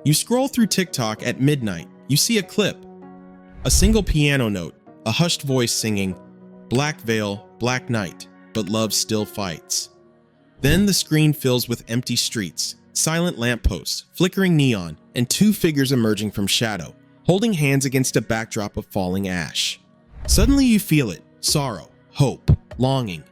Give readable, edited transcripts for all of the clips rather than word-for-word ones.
You scroll through TikTok at midnight, you see a clip. A single piano note, a hushed voice singing, "Black veil, black night, but love still fights." Then the screen fills with empty streets, silent lampposts, flickering neon, and two figures emerging from shadow, holding hands against a backdrop of falling ash. Suddenly you feel it, sorrow, hope, longing,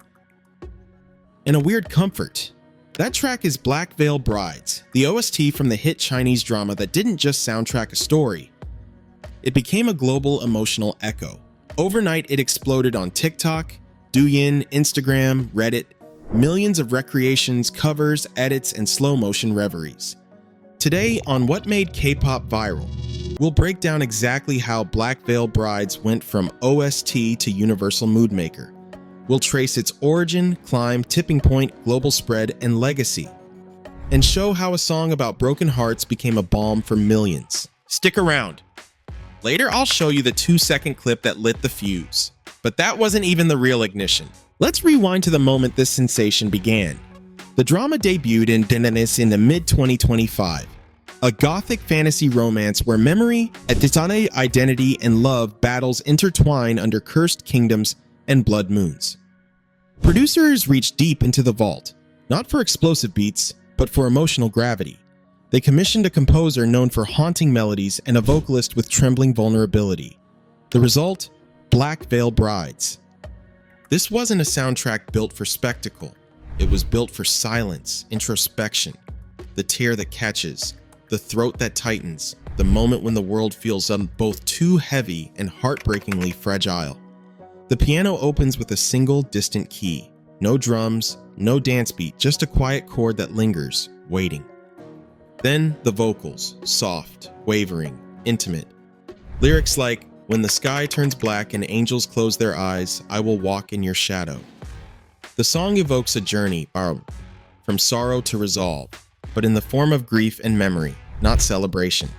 and a weird comfort. That track is Black Veil Brides, the OST from the hit Chinese drama that didn't just soundtrack a story. It became a global emotional echo. Overnight, it exploded on TikTok, Douyin, Instagram, Reddit, millions of recreations, covers, edits, and slow-motion reveries. Today, on What Made K-Pop Viral, we'll break down exactly how Black Veil Brides went from OST to universal mood maker. We'll trace its origin, climb, tipping point, global spread, and legacy, and show how a song about broken hearts became a balm for millions. Stick around. Later, I'll show you the 2-second clip that lit the fuse. But that wasn't even the real ignition. Let's rewind to the moment this sensation began. The drama debuted in Douyin in the mid-2025. A gothic fantasy romance where memory, identity, and love battles intertwine under cursed kingdoms and blood moons. Producers reached deep into the vault, not for explosive beats, but for emotional gravity. They commissioned a composer known for haunting melodies and a vocalist with trembling vulnerability. The result? Black Veil Brides. This wasn't a soundtrack built for spectacle. It was built for silence, introspection, the tear that catches, the throat that tightens, the moment when the world feels both too heavy and heartbreakingly fragile. The piano opens with a single distant key. No drums, no dance beat, just a quiet chord that lingers, waiting. Then the vocals, soft, wavering, intimate. Lyrics like, "When the sky turns black and angels close their eyes, I will walk in your shadow." The song evokes a journey from sorrow to resolve, but in the form of grief and memory, not celebration.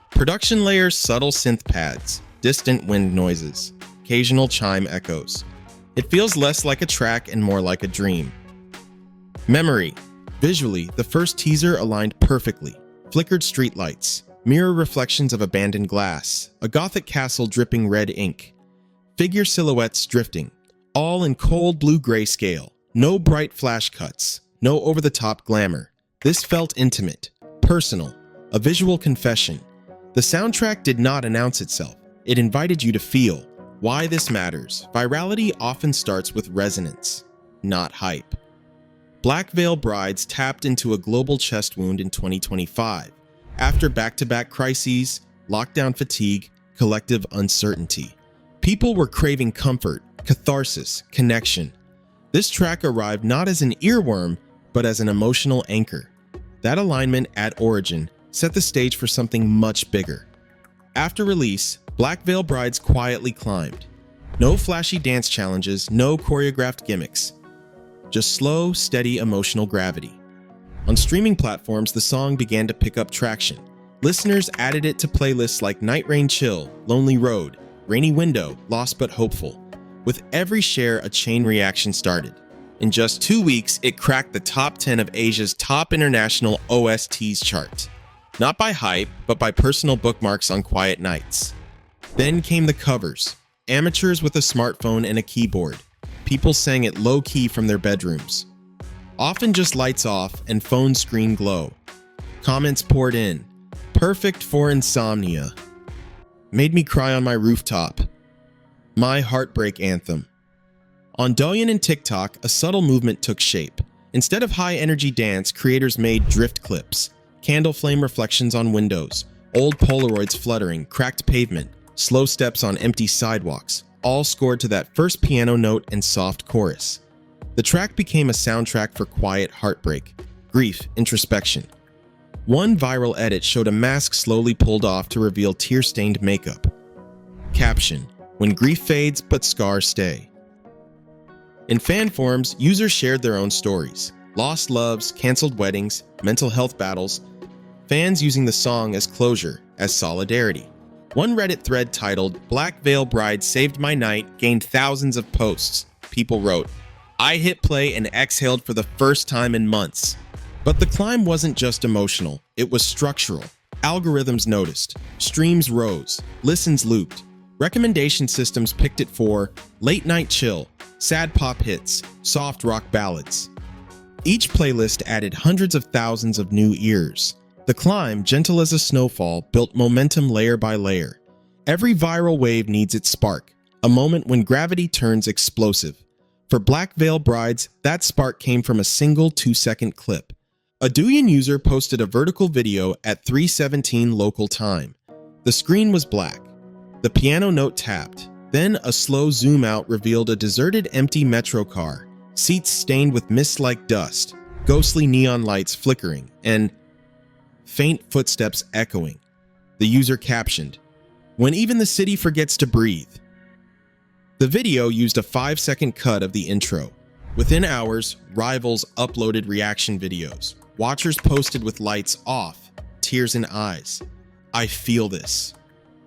Production layers subtle synth pads, distant wind noises, occasional chime echoes. It feels less like a track and more like a dream. Memory. Visually, the first teaser aligned perfectly. Flickered streetlights, mirror reflections of abandoned glass, a gothic castle dripping red ink, figure silhouettes drifting, all in cold blue grayscale. No bright flash cuts, no over-the-top glamour. This felt intimate, personal, a visual confession. The soundtrack did not announce itself. It invited you to feel. Why this matters. Virality often starts with resonance, not hype. Black Veil Brides tapped into a global chest wound in 2025, after back-to-back crises, lockdown fatigue, collective uncertainty. People were craving comfort, catharsis, connection. This track arrived not as an earworm, but as an emotional anchor. That alignment at origin set the stage for something much bigger. After release, Black Veil Brides quietly climbed. No flashy dance challenges, no choreographed gimmicks. Just slow, steady emotional gravity. On streaming platforms, the song began to pick up traction. Listeners added it to playlists like Night Rain Chill, Lonely Road, Rainy Window, Lost But Hopeful. With every share, a chain reaction started. In just 2 weeks, it cracked the top 10 of Asia's top international OSTs chart. Not by hype, but by personal bookmarks on quiet nights. Then came the covers. Amateurs with a smartphone and a keyboard. People sang it low-key from their bedrooms. Often just lights off and phone screen glow. Comments poured in. Perfect for insomnia. Made me cry on my rooftop. My heartbreak anthem. On Douyin and TikTok, a subtle movement took shape. Instead of high-energy dance, creators made drift clips, candle flame reflections on windows, old Polaroids fluttering, cracked pavement, slow steps on empty sidewalks, all scored to that first piano note and soft chorus. The track became a soundtrack for quiet heartbreak, grief, introspection. One viral edit showed a mask slowly pulled off to reveal tear-stained makeup. Caption: "When grief fades, but scars stay." In fan forums, users shared their own stories. Lost loves, canceled weddings, mental health battles. Fans using the song as closure, as solidarity. One Reddit thread titled, "Black Veil Bride Saved My Night" gained thousands of posts. People wrote, "I hit play and exhaled for the first time in months." But the climb wasn't just emotional, it was structural. Algorithms noticed, streams rose, listens looped. Recommendation systems picked it for late night chill, sad pop hits, soft rock ballads. Each playlist added hundreds of thousands of new ears. The climb, gentle as a snowfall, built momentum layer by layer. Every viral wave needs its spark, a moment when gravity turns explosive. For Black Veil Brides, that spark came from a single 2-second clip. A Douyin user posted a vertical video at 3:17 local time. The screen was black. The piano note tapped. Then a slow zoom out revealed a deserted empty metro car, seats stained with mist-like dust, ghostly neon lights flickering, and faint footsteps echoing. The user captioned, "When even the city forgets to breathe." The video used a 5-second cut of the intro. Within hours, rivals uploaded reaction videos. Watchers posted with lights off, tears in eyes. "I feel this."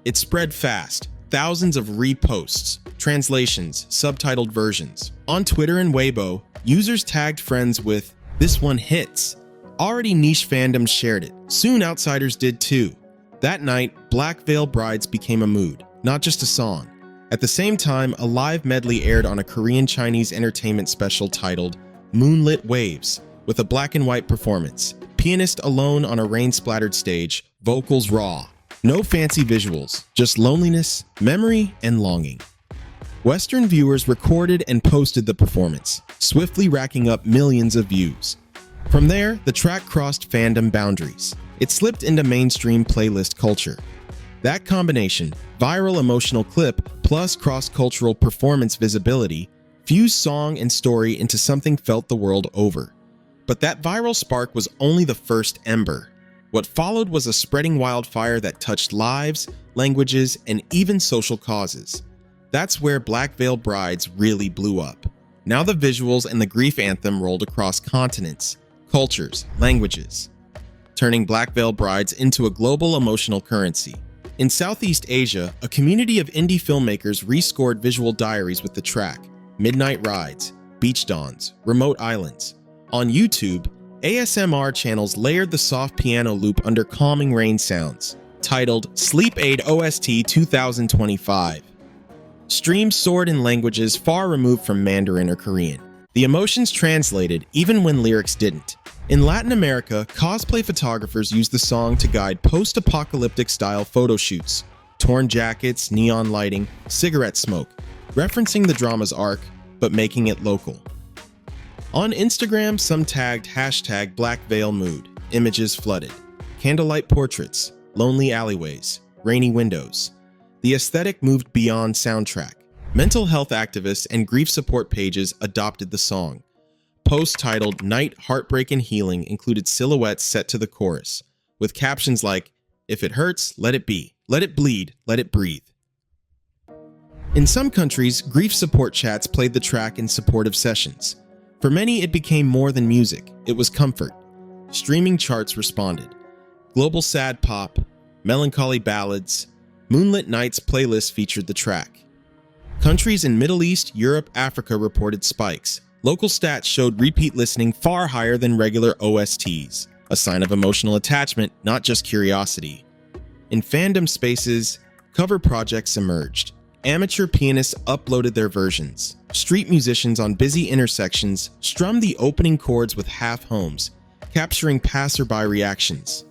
It spread fast, thousands of reposts, translations, subtitled versions. On Twitter and Weibo, users tagged friends with, "This one hits." Already niche fandoms shared it. Soon outsiders did too. That night, Black Veil Brides became a mood, not just a song. At the same time, a live medley aired on a Korean Chinese entertainment special titled Moonlit Waves, with a black and white performance. Pianist alone on a rain-splattered stage, vocals raw. No fancy visuals, just loneliness, memory, and longing. Western viewers recorded and posted the performance, swiftly racking up millions of views. From there, the track crossed fandom boundaries. It slipped into mainstream playlist culture. That combination, viral emotional clip plus cross-cultural performance visibility, fused song and story into something felt the world over. But that viral spark was only the first ember. What followed was a spreading wildfire that touched lives, languages, and even social causes. That's where Black Veil Brides really blew up. Now the visuals and the grief anthem rolled across continents, cultures, languages, turning Black Veil Brides into a global emotional currency. In Southeast Asia, a community of indie filmmakers rescored visual diaries with the track, Midnight Rides, Beach Dawns, Remote Islands. On YouTube, ASMR channels layered the soft piano loop under calming rain sounds, titled Sleep Aid OST 2025. Streams soared in languages far removed from Mandarin or Korean. The emotions translated even when lyrics didn't. In Latin America, cosplay photographers used the song to guide post-apocalyptic style photo shoots, torn jackets, neon lighting, cigarette smoke, referencing the drama's arc, but making it local. On Instagram, some tagged hashtag Black Veil Mood, images flooded, candlelight portraits, lonely alleyways, rainy windows. The aesthetic moved beyond soundtrack. Mental health activists and grief support pages adopted the song. Posts titled Night, Heartbreak, and Healing included silhouettes set to the chorus, with captions like, "If it hurts, let it be. Let it bleed. Let it breathe." In some countries, grief support chats played the track in supportive sessions. For many, it became more than music. It was comfort. Streaming charts responded. Global sad pop, melancholy ballads, Moonlit Nights playlists featured the track. Countries in Middle East, Europe, Africa reported spikes. Local stats showed repeat listening far higher than regular OSTs, a sign of emotional attachment, not just curiosity. In fandom spaces, cover projects emerged. Amateur pianists uploaded their versions. Street musicians on busy intersections strummed the opening chords with half homes, capturing passerby reactions,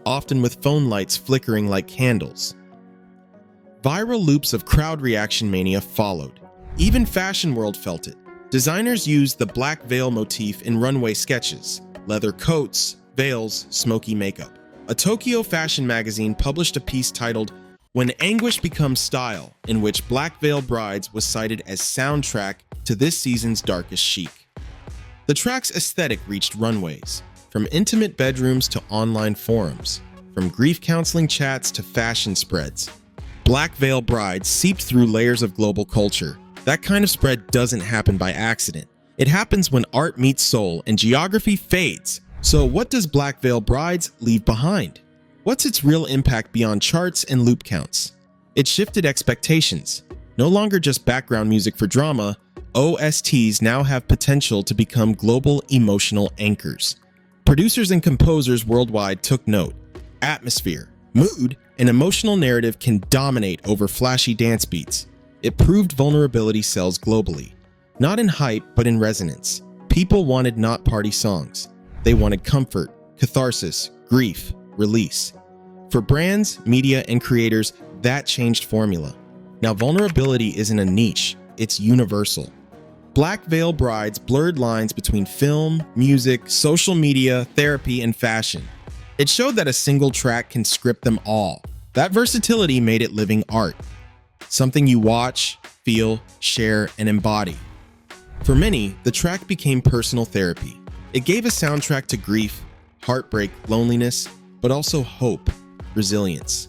often with phone lights flickering like candles. Viral loops of crowd reaction mania followed. Even fashion world felt it. Designers used the black veil motif in runway sketches, leather coats, veils, smoky makeup. A Tokyo fashion magazine published a piece titled When Anguish Becomes Style, in which Black Veil Brides was cited as soundtrack to this season's darkest chic. The track's aesthetic reached runways, from intimate bedrooms to online forums, from grief counseling chats to fashion spreads. Black Veil Brides seeped through layers of global culture. That kind of spread doesn't happen by accident. It happens when art meets soul and geography fades. So what does Black Veil Brides leave behind? What's its real impact beyond charts and loop counts? It shifted expectations. No longer just background music for drama, OSTs now have potential to become global emotional anchors. Producers and composers worldwide took note. atmosphere, mood, and emotional narrative can dominate over flashy dance beats. It proved vulnerability sells globally. Not in hype, but in resonance. People wanted not party songs. They wanted comfort, catharsis, grief, release. For brands, media, and creators, that changed formula. Now, vulnerability isn't a niche, it's universal. Black Veil Brides blurred lines between film, music, social media, therapy, and fashion. It showed that a single track can script them all. That versatility made it living art. Something you watch, feel, share, and embody. For many, the track became personal therapy. It gave a soundtrack to grief, heartbreak, loneliness, but also hope, resilience.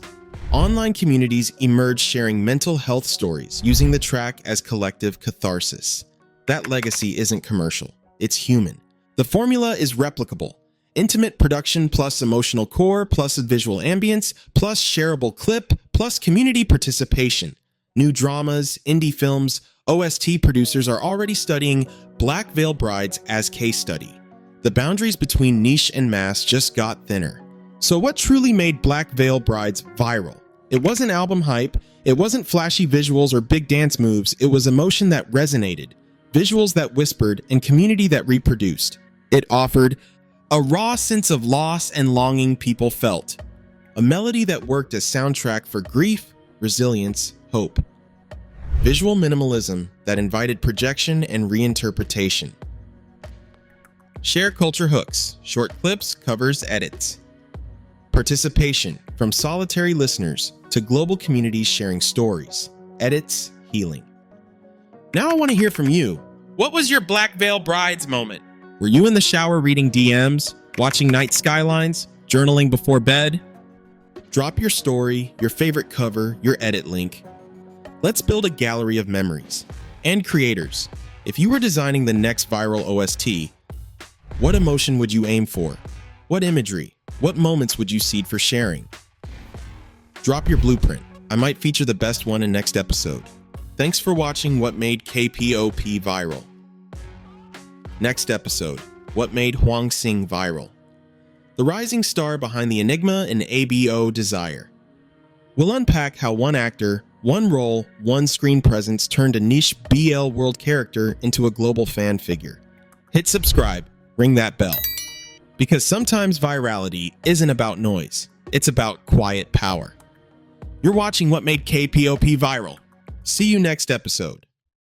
Online communities emerged sharing mental health stories, using the track as collective catharsis. That legacy isn't commercial, it's human. The formula is replicable. Intimate production plus emotional core plus visual ambience plus shareable clip plus community participation. New dramas, indie films, OST producers are already studying Black Veil Brides as case study. The boundaries between niche and mass just got thinner. So what truly made Black Veil Brides viral? It wasn't album hype, it wasn't flashy visuals or big dance moves, it was emotion that resonated, visuals that whispered, and community that reproduced. It offered a raw sense of loss and longing people felt, a melody that worked as soundtrack for grief, resilience, hope. Visual minimalism that invited projection and reinterpretation. Share culture hooks, short clips, covers, edits. Participation, from solitary listeners to global communities sharing stories, edits, healing. Now I want to hear from you. What was your Black Veil Brides moment? Were you in the shower reading DMs, watching night skylines, journaling before bed? Drop your story, your favorite cover, your edit link. Let's build a gallery of memories. And creators, if you were designing the next viral OST, what emotion would you aim for? What imagery? What moments would you seed for sharing? Drop your blueprint. I might feature the best one in next episode. Thanks for watching What Made KPOP Viral. Next episode, What Made Huang Xing Viral? The rising star behind the enigma and ABO desire. We'll unpack how one actor, one role, one screen presence turned a niche BL world character into a global fan figure. Hit subscribe, ring that bell. Because sometimes virality isn't about noise, it's about quiet power. You're watching What Made KPOP Viral. See you next episode.